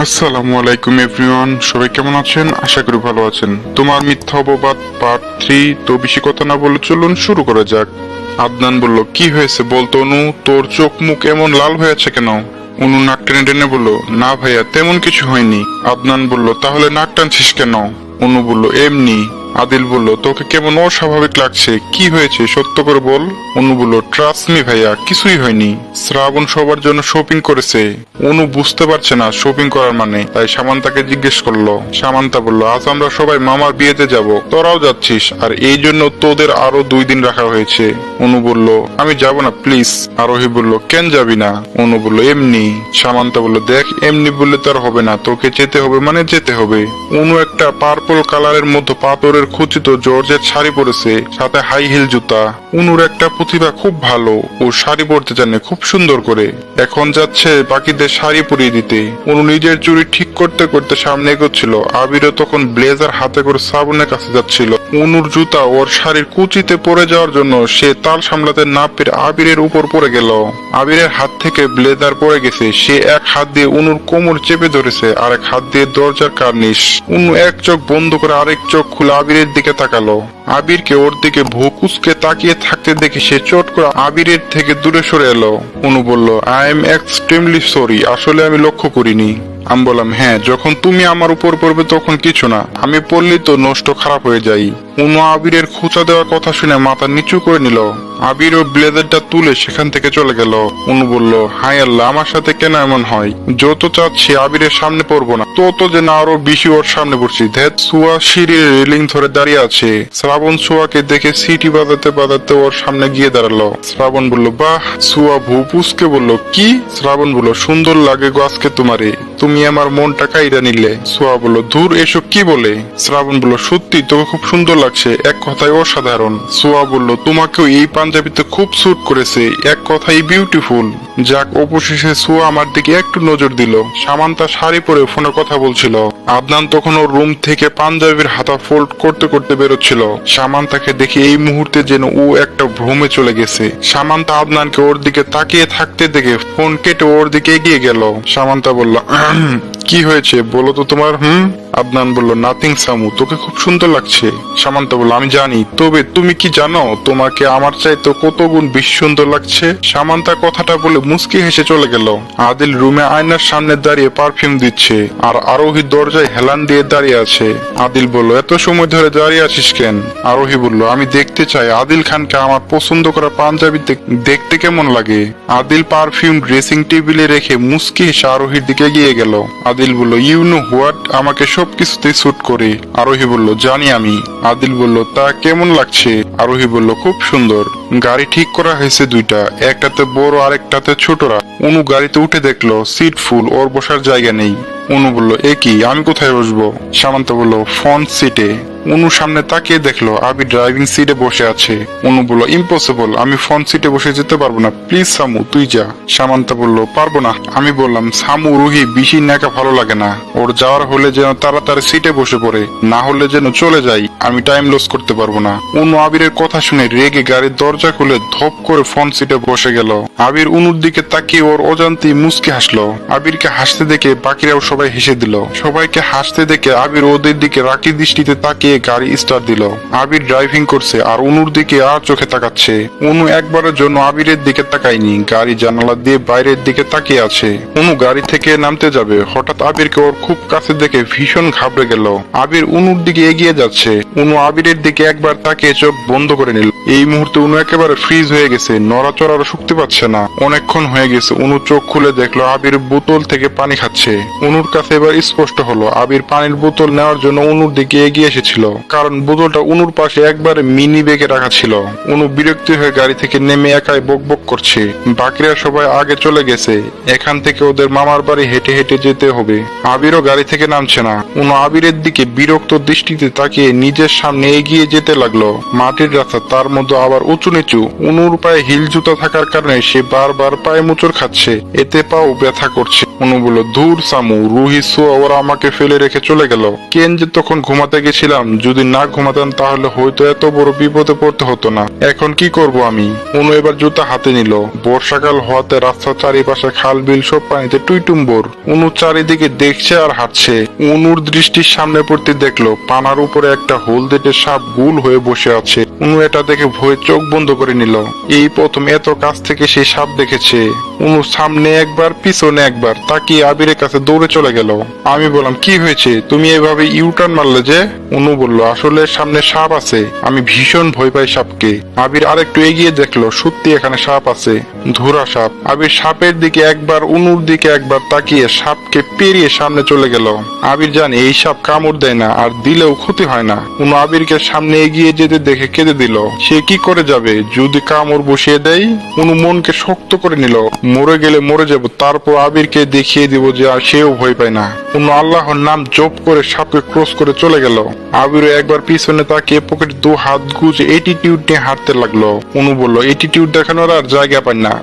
আসসালামু আলাইকুম এভরিওয়ান, সবাই কেমন আছেন? আশা করি ভালো আছেন। তোমার মিথ্যা অপবাদ পার্ট 3। তো বেশি কথা না বলে চলুন শুরু করা যাক। আদনান বলল, কি হয়েছে বলতো অনু, তোর চোখ মুখ এমন লাল হয়ে আছে কেন? অনু নাক টেনে টেনে বলল, না ভাইয়া তেমন কিছু হয়নি। আদনান বলল, তাহলে নাক টানছিস কেন? অনু বলল, এমনি। আদিল বলল, তোকে কেমন অস্বাভাবিক লাগছে, কি হয়েছে সত্য করে বল। অনু বলল, ট্রাস্ট মি ভাইয়া, কিছুই হয়নি। শ্রাবণ সবার জন্য শপিং করেছে। অনু বুঝতে পারছে না শপিং করার মানে, তাই সামান্তাকে জিজ্ঞেস করলো। সামান্তা বলল, আজ আমরা সবাই মামার বিয়েতে যাব, তোরাও যাচ্ছিস, আর এই জন্য তোদের আরো 2 দিন রাখা হয়েছে। অনু বলল, আমি যাব না প্লিজ। আরোহী বলল, কেন যাবি না? অনু বলল, এমনি। সামান্তা বলল, দেখ এমনি বললে তার হবে না, তোকে যেতে হবে মানে যেতে হবে। অনু একটা পার্পল কালারের মধ্যে পাথরের খচিত জর্জেট শাড়ি পরেছে, সাথে হাই হিল জুতা। অনুর একটা প্রতিভা খুব ভালো, ও শাড়ি পরতে জানে খুব সুন্দর করে। এখন যাচ্ছে বাকিদের শাড়ি পরিয়ে দিতে। অনু নিজের চুড়ি ঠিক করতে করতে সামনে এগোচ্ছিল। আবিরও তখন ব্লেজার হাতে করে শ্রাবণের কাছে যাচ্ছিল। অনুর জুতা ওর শাড়ির কুচিতে পড়ে যাওয়ার জন্য সে তাল সামলাতে না পেরে আবিরের উপর পড়ে গেল। আবিরের হাত থেকে ব্লেজার পড়ে গেছে। সে এক হাত দিয়ে অনুর কোমর চেপে ধরেছে, আর এক হাত দিয়ে দরজার কার্নিশ। অনু এক চোখ বন্ধ করে আরেক চোখ খুলে আবিরের দিকে তাকালো। আবিরকে ওর দিকে ভুকুসকে তাকিয়ে থাকতে দেখে সে চট করে আবিরের থেকে দূরে সরে এলো। অনু বলল, আই এম এক্সট্রিমলি সরি, আসলে আমি লক্ষ্য করিনি। আমি বললাম, হ্যাঁ যখন তুমি আমার উপর পড়বে তখন কিছু না, আমি পড়লেই তো নষ্ট খারাপ হয়ে যাই। অনু আবিরের খোঁচা দেওয়ার কথা শুনে মাথা নিচু করে নিল। আবির ও ব্লেজারটা তুলে সেখান থেকে চলে গেল। অনু বলল, হায় আল্লাহ, আমার সাথে কেন এমন হয়? যত চাচ্ছি আবিরের সামনে পড়বো না, তত যেন আরো বেশি ওর সামনে পড়ছি। ধ্যাত, সুয়া সিঁড়ির রেলিং ধরে দাঁড়িয়ে আছে। শ্রাবণ সুয়াকে দেখে সিটি বাজাতে বাজাতে ওর সামনে গিয়ে দাঁড়ালো। শ্রাবণ বলল, বাহ। সুয়া ভুপুসকে বলল, কি? শ্রাবণ বলল, সুন্দর লাগে গো আজকে তোমারে, তুমি আমার মনটা কাইরা নিলে। সোয়া বলল, ধুর এসব কি বলে? শ্রাবণ বলল, সত্যি তোকে খুব সুন্দর লাগছে, এক কথায় অসাধারণ। সোয়া বলল, তোমাকেও এই পাঞ্জাবিতে খুব স্যুট করেছে, এক কথায় বিউটিফুল। যাক, অবশেষে সোয়া আমার দিকে একটু নজর দিল। সামান্তা শাড়ি পরে ফোনে কথা বলছিল। আদনান তখন ওর রুম থেকে পাঞ্জাবির হাতা ফোল্ড করতে করতে বেরোচ্ছিল। সামান্তাকে দেখে এই মুহূর্তে যেন ও একটা ভ্রমে চলে গেছে। সামান্তা আদনানকে ওর দিকে তাকিয়ে থাকতে দেখে ফোন কেটে ওর দিকে এগিয়ে গেল। সামান্তা বলল, কি হয়েছে বলো তো তোমার? আদনান বলল, নাথিং সামু, তোকে খুব সুন্দর লাগছে। সামান্তা বলল, আমি জানি, তবে তুমি কি জানো তোমাকে আমার চাইতে কত গুণ বেশি সুন্দর লাগছে? সামান্তা কথাটা বলে মুচকি হেসে চলে গেল। আদিল রুমে আয়নার সামনে দাঁড়িয়ে পারফিউম দিচ্ছে, আর আরোহী দরজায় হেলান দিয়ে দাঁড়িয়ে আছে। আদিল বলল, এত সময় ধরে দাঁড়িয়ে আছিস কেন? আরোহী বলল, আমি দেখতে চাই আদিল খানকে আমার পছন্দ করা পাঞ্জাবিতে দেখতে কেমন লাগে। আদিল পারফিউম ড্রেসিং টেবিলে রেখে মুচকি হেসে আরোহীর দিকে গিয়ে গেল। আদিল বলল, ইউ নো হোয়াট, আমাকে সবকিছুতেই স্যুট করে। আরোহী বলল, জানি আমি। আদিল বলল, তা কেমন লাগছে? আরোহী বলল, খুব সুন্দর। গাড়ি ঠিক করা হয়েছে 2টা, একটাতে বড় আর একটাতে ছোটরা। অনু গাড়িতে উঠে দেখলো সিট ফুল, ওর বসার জায়গা নেই। অনু বলল, এ কি, আমি কোথায় বসবো? সামান্তা বলল, ফ্রন্ট সিটে। অনু সামনে তাকিয়ে দেখলো আবির ড্রাইভিং সিটে বসে আছে। অনু বলল, ইম্পসিবল, আমি ফ্রন্ট সিটে বসে যেতে পারবো না, প্লিজ সামু তুই যা। সামান্তা বলল, পারবো না। আমি বললাম, সামু রুহি বেশি নেকা ভালো লাগে না, ওর যাওয়ার হলে যেন তাড়াতাড়ি সিটে বসে পড়ে, না হলে যেন চলে যাই, আমি টাইম লস করতে পারবো না। অনু আবিরের কথা শুনে রেগে গাড়ির দরজা খুলে ধপ করে ফ্রন্ট সিটে বসে গেল। আবির অনুর দিকে তাকিয়ে ওর অজান্তেই মুচকি হাসলো। আবিরকে হাসতে দেখে বাকিরাও সবাই হেসে দিল। সবাইকে হাসতে দেখে আবির ওদের দিকে রাগী দৃষ্টিতে তাকিয়ে গাড়ি স্টার্ট দিল। আবির ড্রাইভিং করছে আর অনুর দিকে আর চোখে তাকাচ্ছে। অনু একবারের জন্য আবিরের দিকে তাকায়নি, গাড়ি জানালা দিয়ে বাইরের দিকে তাকিয়ে আছে। অনু গাড়ি থেকে নামতে যাবে, হঠাৎ আবিরকে ওর খুব কাছে দেখে ভীষণ ঘাবড়ে গেল। আবির অনুর দিকে এগিয়ে যাচ্ছে। অনু আবিরের দিকে একবার তাকিয়ে চোখ বন্ধ করে নিল। এই মুহূর্তে অনু একেবারে ফ্রিজ হয়ে গেছে, নড়াচড়ারও শক্তি পাচ্ছে না। অনেকক্ষণ হয়ে গেছে। অনু চোখ খুলে দেখলো আবির বোতল থেকে পানি খাচ্ছে। অনুর কাছে এবার স্পষ্ট হলো আবির পানির বোতল নেওয়ার জন্য অনুর দিকে এগিয়ে এসেছিল, কারণ বোতলটা অনুর পাশে একবারে মিনি ব্যাগে রাখা ছিল। অনু বিরক্তি হয়ে গাড়ি থেকে নেমে একাই বক বক করছে। বাকিরা সবাই আগে চলে গেছে, এখান থেকে ওদের মামার বাড়ি হেঁটে হেঁটে যেতে হবে। আবিরও গাড়ি থেকে নামছে না। অনু আবিরের দিকে বিরক্ত দৃষ্টিতে তাকিয়ে নিজের সামনে এগিয়ে যেতে লাগলো। মাটির রাস্তা, তার মধ্যে আবার উঁচু নিচু। অনুর পায়ে হিল জুতা থাকার কারণে সে বারবার পায়ে মোচড় খাচ্ছে, এতে পাও ব্যথা করছে। অনু বলল, ধুর সামু, রুহি সোয়া ওরা আমাকে ফেলে রেখে চলে গেল। কেন যে তখন ঘুমাতে গেছিলাম, যদি না ঘুমাতাম তাহলে হয়তো এত বড় বিপদে পড়তে হতো না। এখন কি করব আমি? অনু এবার জুতা হাতে নিল। বর্ষাকাল হওয়াতে রাস্তার চারিপাশে খাল বিল সব পানিতে টুইটুম্বর। অনু চারিদিকে দেখছে আর হাঁটছে। অনুর দৃষ্টির সামনে পড়তে দেখলো পানার উপরে একটা হলদেটে সাপ গুল হয়ে বসে আছে। অনু এটা দেখে ভয়ে চোখ বন্ধ করে নিল। এই প্রথম এত কাছ থেকে সেই সাপ দেখেছে। অনু সামনে একবার পিছনে একবার তাকিয়ে আবিরের কাছে দৌড়ে চলে গেল। আমি বললাম, কি হয়েছে? তুমি এভাবে ইউটার্ন মারলে যে? অনু বলল, আসলে সামনে সাপ আছে, আমি ভীষণ ভয় পাই সাপকে। আবির আরেকটু এগিয়ে দেখলো সত্যি এখানে সাপ আছে, ধুরা সাপ। আবির সাপের দিকে একবার, অনুর দিকে একবার তাকিয়ে সাপকে পেরিয়ে সামনে চলে গেল। আবির জানে এই সাপ কামড় দেয় না, আর দিলেও ক্ষতি হয় না। অনু আবিরকে সামনে এগিয়ে যেতে দেখে কেঁদে দিল। সে কি করে যাবে যদি কামড় বসিয়ে দেয়? অনু মনকে শক্ত করে নিল, মরে গেলে মরে যাব, তারপর আবিরকে দেখিয়ে দিব যে আর সেও ভয় পায় না। অনু আল্লাহর নাম জপ করে সাপকে ক্রস করে চলে গেল। আবিরও একবার পিছনে তাকিয়ে পকেটে দু হাত গুজে এটিটিউড নিয়ে হাঁটতে লাগলো। অনু বলল, এটিটিউড দেখানোর আর জায়গা পায় না।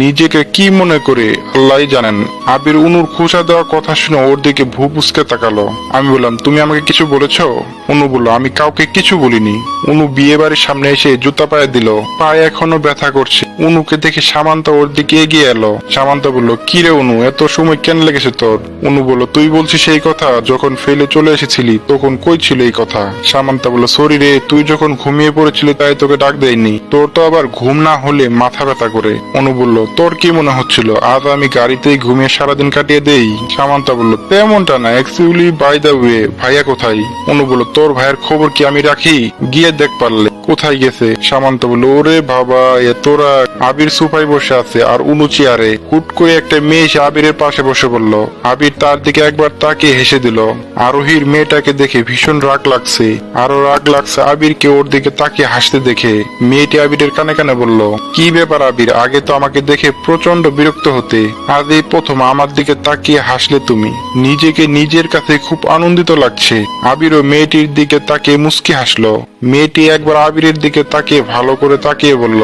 নিজেকে কি মনে করে আল্লাহই জানেন। আবির অনুর খোঁচা দেওয়ার কথা শুনে ওর দিকে ভুপুসকে তাকালো। আমি বললাম, তুমি আমাকে কিছু বলেছো? অনু বলল, আমি কাউকে কিছু বলিনি। অনু বিয়ে বাড়ির সামনে এসে জুতা পায়ে দিল, পায়ে এখনো ব্যথা করছে। অনুকে দেখে সামান্তা ওর দিকে এগিয়ে এলো। সামান্তা বলল, কি রে অনু, এত সময় কেন লেগেছে তোর? অনু বলল, তুই বলছিস সেই কথা? যখন ফেলে চলে এসেছিলি তখন কই ছিল এই কথা? সামান্তা বলল, সরি রে, তুই যখন ঘুমিয়ে পড়েছিলি তাই তোকে ডাক দেয়নি। তোর তো আবার ঘুম না হলে মাথা ব্যথা করে। অনু বলল, তোর কি মনে হচ্ছিল আজ আমি গাড়িতেই ঘুমিয়ে সারাদিন কাটিয়ে দেই? সামান্তা বলল, তেমনটা না, অ্যাকচুয়ালি বাই দ্য ওয়ে ভাইয়া কোথায়? অনু বলল, তোর ভাইয়ের খবর কি আমি রাখি? গিয়ে দেখ পারলে কোথায় গেছে। সামান্তা বলল, ওরে বাবা, এ তোরা। আবির সুপাই বসে আছে আর অনু চেয়ারে। হুট করে একটা মেয়ে এসে আবিরের পাশে বসে পড়ল। আবির তার দিকে একবার তাকিয়ে হেসে দিল। আরোহীর মেয়েটাকে দেখে ভীষণ রাগ লাগছে। আরো রাগ লাগছে আবিরকে ওর দিকে তাকিয়ে হাসতে দেখে। মেয়েটি আবিরের কানে কানে বলল, কি ব্যাপার আবির, আগে তো আমাকে দেখে প্রচন্ড বিরক্ত হতে, আজ এই প্রথম আমার দিকে তাকিয়ে হাসলে তুমি। নিজেকে নিজের কাছে খুব আনন্দিত লাগছে। আবিরও মেয়েটির দিকে তাকিয়ে মুস্কি হাসলো। মেয়েটি একবার আবিরের দিকে তাকিয়ে ভালো করে তাকিয়ে বলল,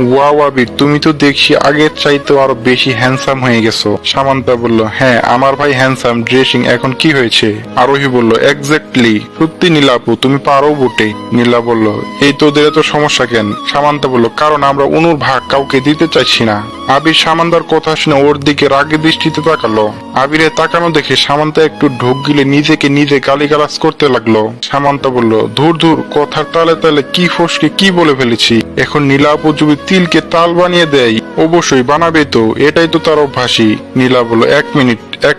ওয়াও আবির, তুমি তো দেখছি আগের চাইতে আরো বেশি হ্যান্ডসাম হয়ে গেছো। সামান্তা বলল, হ্যাঁ আমার ভাই হ্যান্ডসাম, ড্রেসিং এখন কি হয়েছে? আরোহী বলল, এক্স্যাক্টলি, সত্যি নীলা আপু, তুমি পারো বটে। নীলা বলল, এই তোদের এত সমস্যা কেন? সামান্তা বলল, কারণ আমরা অনুর ভাগ কাউকে দিতে চাইছি না। আবির সামান্তার কথা শুনে ওর দিকে রাগে দৃষ্টিতে তাকালো। আবিরের তাকানো দেখে সামান্তা একটু ঢোক গিলে নিজেকে নিজে গালিগালাজ করতে লাগলো। সামান্তা বলল, ধুর ধুর, কথার তালে তালে কি ফসকে কি বলে ফেলেছি। এখন নীলা আপু যদি তিলকে তাল বানিয়ে দেয়, অবশ্যই বানাবে তো, এটাই তো তার অভ্যাসই। নীলা বলল, এক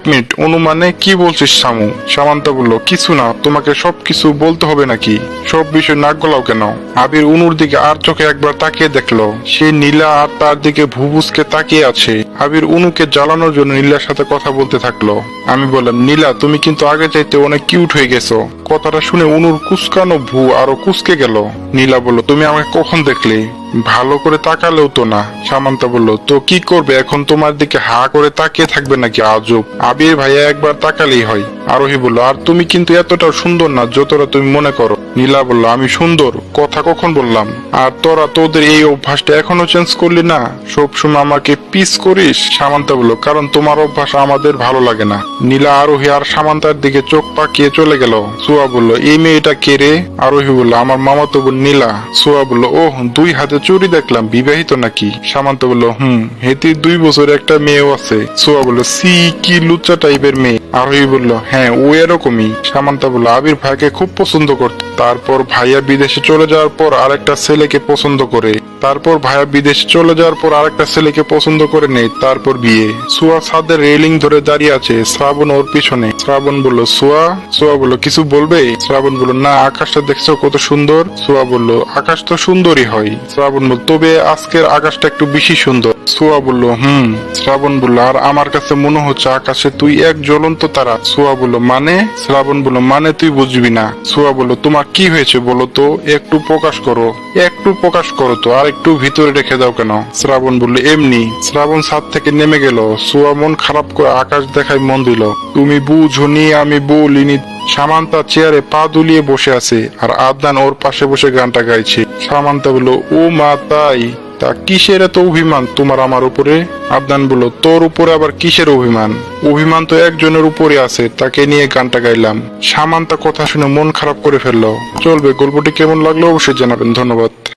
মিনিট, অনুমানে কি বলছিস সামু? সামান্তা বলল, কিছু না, তোমাকে সবকিছু বলতে হবে নাকি? সব বিষয় নাক গলাও কেন? আবির অনুর দিকে আর চোখে একবার তাকিয়ে দেখলো। সে নীলা আর তার দিকে ভুবুসকে তাকিয়ে আছে। আবির অনুকে জ্বালানোর জন্য নীলার সাথে কথা বলতে থাকলো। আমি বললাম, নীলা তুমি কিন্তু আগে চাইতে অনেক কিউট হয়ে গেছো। কথাটা শুনে অনুর কুসকানো ভু আরো কুসকে গেল। নীলা বলল, তুমি আমাকে কখন দেখলে? ভালো করে তাকালেও তো না। সামান্তা বলল, তো কি করবে এখন, তোমার দিকে হা করে তাকিয়ে থাকবে নাকি? আজব। আবির ভাইয়া একবার তাকালেই হয়। আরোহী বলল, আর তুমি কিন্তু এতটাও সুন্দর না যতটা তুমি মনে করো। নীলা বলল, আমি সুন্দর কথা কখন বললাম? আর তোরা তোদের এই অভ্যাসটা এখনো চেঞ্জ করলি না, সবসময় আমাকে পিস করিস। সামান্তা বলল, কারণ তোমার অভ্যাস আমাদের ভালো লাগে না। নীলা আরোহী আর সামান্তার দিকে চোখ পাকিয়ে চলে গেল। সোয়া বলল, এই মেয়েটা কে রে? আরোহী বলল, আমার মামাতো বোন নীলা। সোয়া বলল, ওহ, দুই হাতে চুরি দেখলাম, বিবাহিত নাকি? সামান্তা বলল, হেতির 2 বছর একটা মেয়েও আছে। সোয়া বলল, সি, কি লুচ্চা টাইপের মেয়ে। আরোহী বলল, হ্যাঁ ও এরকমই। সামান্তা বলল, আবির ভাইকে খুব পছন্দ করত, তারপর ভাইয়া বিদেশে চলে যাওয়ার পর আরেকটা ছেলেকে পছন্দ করে, তারপর ভাইয়া বিদেশে চলে যাওয়ার পর আরেকটা ছেলেকে পছন্দ করে নেই, তারপর বিয়ে। সোয়া ছাদের রেলিং ধরে দাঁড়িয়ে আছে, শ্রাবণ ওর পিছনে। শ্রাবণ বলল, সোয়া বলল, কিছু বলবে? শ্রাবণ বলল, না, আকাশটা দেখছো কত সুন্দর? সোয়া বলল, আকাশ তো সুন্দরই হয়। শ্রাবণ বলল, তবে আজকের আকাশটা একটু বেশি সুন্দর। সোয়া বলল, শ্রাবণ বলল, আর আমার কাছে মনে হচ্ছে আকাশে তুই এক জ্বলন্ত তারা। সোয়া বলল, মানে? শ্রাবণ বলল, মানে তুই বুঝবি না। সোয়া বলল, তোমার কি হয়েছে বলো তো, একটু প্রকাশ করো, তো, আর একটু ভিতরে রেখে দাও কেন? শ্রাবণ বলল, এমনি। শ্রাবণ ছাদ থেকে নেমে গেল। সোয়া মন খারাপ করে আকাশ দেখায় মন দিল। তুমি বুঝ বুঝুনি, আমি বলিনি। সামান্তা চেয়ারে পা দুলিয়ে বসে আছে আর আদনান ওর পাশে বসে গানটা গাইছে। সামান্তা বলল, ও মা তাই? তা কিসের এত অভিমান তোমার আমার উপরে? আদনান বলল, তোর উপরে আবার কিসের অভিমান? অভিমান তো একজনের উপরে আছে, তাকে নিয়ে গানটা গাইলাম। সামান্তা কথা শুনে মন খারাপ করে ফেললো। চলবে, গল্পটি কেমন লাগলো অবশ্যই জানাবেন। ধন্যবাদ।